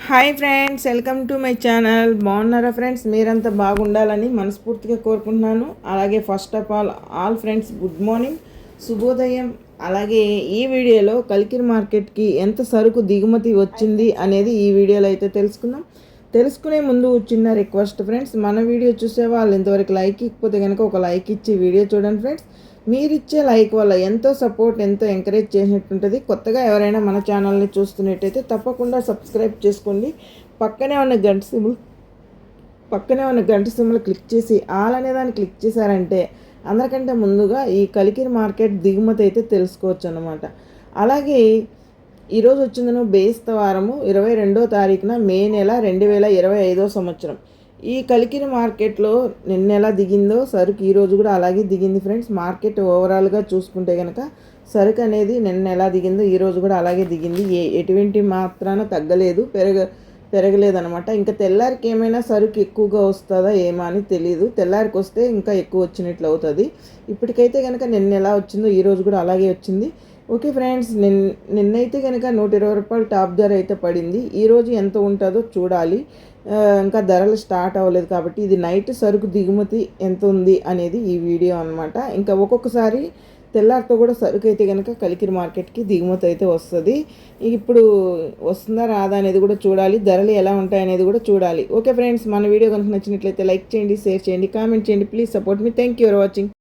Hi friends, welcome to my channel. బాగున్నారా friends? మీరంతా బాగుండాలని మనస్ఫూర్తిగా కోరుకుంటున్నాను. అలాగే first of all friends, good morning, శుభోదయం. అలాగే ఈ వీడియోలో కలికిరి మార్కెట్కి ఎంత సరుకు దిగుమతి వచ్చింది అనేది ఈ వీడియోలో అయితే తెలుసుకునే ముందు చిన్న రిక్వెస్ట్ ఫ్రెండ్స్, మన వీడియో చూసే వాళ్ళు ఇంతవరకు లైక్ ఇకపోతే కనుక ఒక లైక్ ఇచ్చి వీడియో చూడండి ఫ్రెండ్స్. మీరిచ్చే లైక్ వల్ల ఎంతో సపోర్ట్, ఎంతో ఎంకరేజ్ చేసినట్టుంటుంది. కొత్తగా ఎవరైనా మన ఛానల్ని చూస్తున్నట్టయితే తప్పకుండా సబ్స్క్రైబ్ చేసుకోండి. పక్కనే ఉన్న గంట సింబల్ క్లిక్ చేసి ఆల్ అనే దాన్ని క్లిక్ చేశారంటే అందరికంటే ముందుగా ఈ కలికిరి మార్కెట్ దిగుమతి అయితే తెలుసుకోవచ్చు అన్నమాట. అలాగే ఈరోజు వచ్చిందను బేస్తవారము 22వ తారీఖున మే నెల 2025 సంవత్సరం. ఈ కలికిరి మార్కెట్లో నిన్న ఎలా దిగిందో సరుకు ఈరోజు కూడా అలాగే దిగింది ఫ్రెండ్స్. మార్కెట్ ఓవరాల్గా చూసుకుంటే కనుక సరుకు అనేది నిన్న ఎలా దిగిందో ఈరోజు కూడా అలాగే దిగింది. ఎటువంటి మాత్రాన తగ్గలేదు, పెరగలేదనమాట. ఇంకా తెల్లారికి ఏమైనా సరుకు ఎక్కువగా వస్తుందా ఏమో అని తెలియదు. తెల్లారికి వస్తే ఇంకా ఎక్కువ వచ్చినట్లు అవుతుంది. ఇప్పటికైతే కనుక నిన్న ఎలా వచ్చిందో ఈరోజు కూడా అలాగే వచ్చింది. ఓకే ఫ్రెండ్స్, నిన్నైతే కనుక 120 రూపాయలు టాప్ ధర అయితే పడింది. ఈరోజు ఎంత ఉంటుందో చూడాలి. ఇంకా ధరలు స్టార్ట్ అవ్వలేదు కాబట్టి ఇది నైట్ సరుకు దిగుమతి ఎంత ఉంది అనేది ఈ వీడియో అనమాట. ఇంకా ఒక్కొక్కసారి తెల్లారితో కూడా సరుకు అయితే కనుక కలికిరి మార్కెట్కి దిగుమతి అయితే వస్తుంది. ఇప్పుడు వస్తుందా రాదా అనేది కూడా చూడాలి. ధరలు ఎలా ఉంటాయి అనేది కూడా చూడాలి. ఓకే ఫ్రెండ్స్, మన వీడియో కనుక నచ్చినట్లయితే లైక్ చేయండి, షేర్ చేయండి, కామెంట్ చేయండి. Please support me. Thank you for watching.